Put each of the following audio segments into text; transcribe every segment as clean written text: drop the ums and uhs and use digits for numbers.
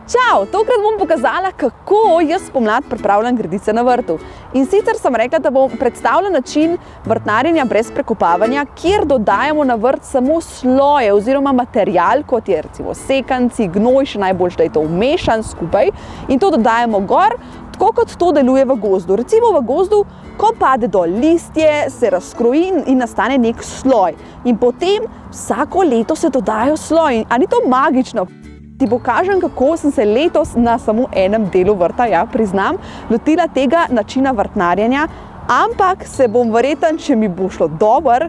Čau! Tokrat bom pokazala, kako jaz spomlad pripravljam gredice na vrtu. In sicer sem rekla, da bom predstavila način vrtnarjenja brez prekopavanja, kjer dodajamo na vrt samo sloje oziroma material, kot je recimo sekanci, gnoj, še najboljše, da je to vmešan skupaj. In to dodajamo gor, tako kot to deluje v gozdu. Recimo v gozdu, ko pade dol listje, se razkroji in nastane nek sloj. In potem vsako leto se dodajo sloji. A ni to magično? Ti pokažem, kako sem se letos na samo enem delu vrta, ja, priznam, lotila tega načina vrtnarjenja, ampak se bom verjetno, če mi bo šlo dobro,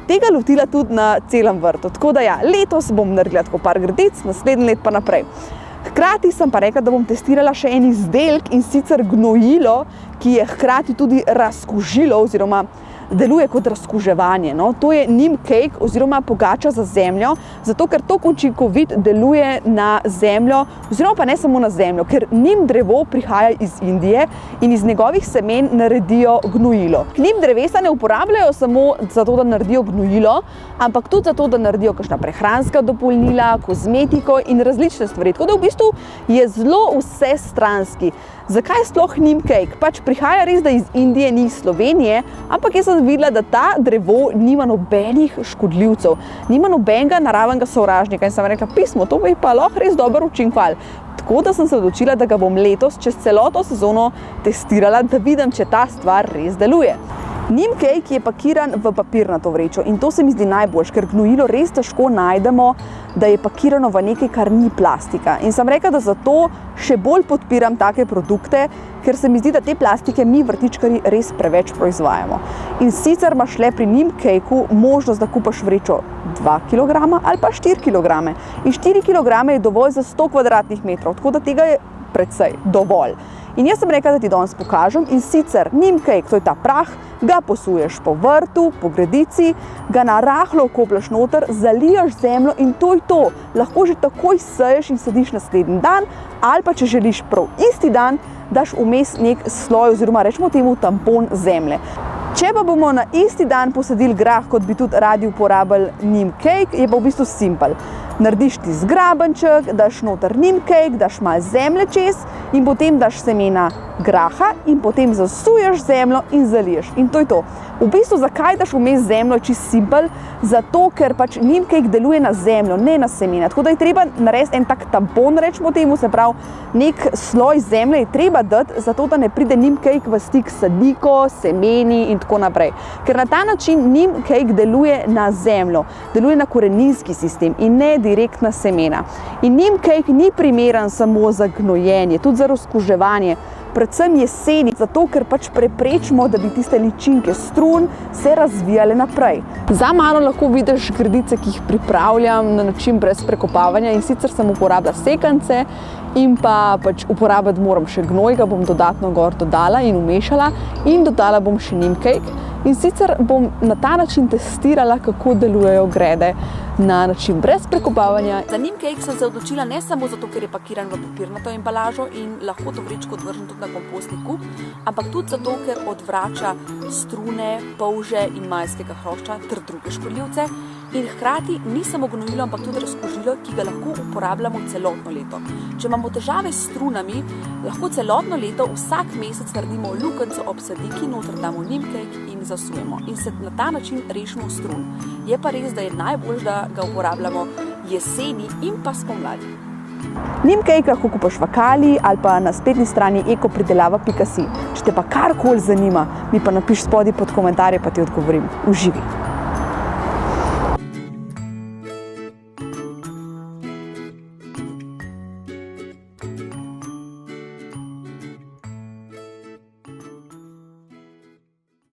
tega lotila tudi na celem vrtu. Tako da ja, letos bom naredila tako par gredic, naslednje let pa naprej. Hkrati sem pa rekla, da bom testirala še en izdelek, in sicer gnojilo, ki je hkrati tudi razkužilo oziroma deluje kot razkuževanje. No? To je neem cake oziroma pogača za zemljo, zato ker to učinkovit deluje na zemljo, oziroma pa ne samo na zemljo, ker neem drevo prihaja iz Indije in iz njegovih semen naredijo gnojilo. Neem drevesa ne uporabljajo samo zato, da naredijo gnojilo, ampak tudi zato, da naredijo kakšna prehranska dopolnila, kozmetiko in različne stvari. Tako da v bistvu je zelo vsestranski. Zakaj sploh neem cake? Pač prihaja res, da iz Indije, ni iz Slovenije, ampak jaz sem videla, da ta drevo nima nobenih škodljivcev, nima nobenega naravnega sovražnika in sem rekla, pismo, to bi pa lahko res dobro učinkovalo. Tako da sem se odločila, da ga bom letos čez celoto sezono testirala, da vidim, če ta stvar res deluje. Neem cake je pakiran v papirnato vrečo in to se mi zdi najboljše, ker gnojilo res težko najdemo, da je pakirano v nekaj, kar ni plastika. In sem rekla, da zato še bolj podpiram take produkte, ker se mi zdi, da te plastike mi vrtičkarji res preveč proizvajamo. In sicer imaš le pri neem cakeu možnost, da kupaš vrečo 2 kg ali pa 4 kg. In 4 kg je dovolj za 100 kvadratnih metrov, tako da tega je precej dovolj. In jaz sem rekla, da ti danes pokažem, in sicer neem cake, to je ta prah, ga posuješ po vrtu, po gredici, ga na rahlo okopljaš noter, zaliješ zemljo in to je to. Lahko že takoj seješ in sadiš naslednji dan, ali pa če želiš prav isti dan, daš vmes nek sloj oziroma rečemo temu tampon zemlje. Če pa bomo na isti dan posadili grah, kot bi tudi radi uporabili neem cake, je pa v bistvu simpel. Narediš ti zgrabenček, daš noter neem cake, daš malo zemlje čez in potem daš semena graha in potem zasuješ zemljo in zaliješ. In to je to. V bistvu, zakaj daš vmes zemljo, je čisto simpel? Zato, ker pač neem cake deluje na zemljo, ne na semena. Tako da je treba narediti en tak tampon, rečemo temu, se pravi, nek sloj zemlje je treba dati, zato da ne pride neem cake v stik s sadiko, semeni in tako naprej. Ker na ta način neem cake deluje na zemljo, deluje na koreninski sistem in ne direkt na semena. In neem cake ni primeren samo za gnojenje, tudi za razkuževanje, predvsem jeseni, zato ker pač preprečimo, da bi tiste ličinke strun se razvijale naprej. Za mano lahko vidiš gredice, ki jih pripravljam na način brez prekopavanja, in sicer sem uporabila sekance in pa pač uporabiti moram še gnoj, ga bom dodatno gor dodala in umešala in dodala bom še neem cake. In sicer bom na ta način testirala, kako delujejo grede na način brez prekopavanja. Za neem cake sem se odločila ne samo zato, ker je pakiran v papirnato embalažo in lahko to vrečko odvržem tudi na kompostni kup, ampak tudi zato, ker odvrača strune, polže in majskega hrošča ter druge škodljivce. In hkrati ni samo gnojilo, ampak tudi razkužilo, ki ga lahko uporabljamo celotno leto. Če imamo težave s strunami, lahko celotno leto vsak mesec naredimo lukenco ob sadiki, noter damo neem cake in zasujemo. In se na ta način rešimo strun. Je pa res, da je najbolj, da ga uporabljamo jeseni in pa spomladi. Neem cake lahko kupaš v Kali ali pa na spletni strani ekopridelava.si. Če te pa karkoli zanima, mi pa napiš spodaj pod komentarje, pa ti odgovorim. Uživi!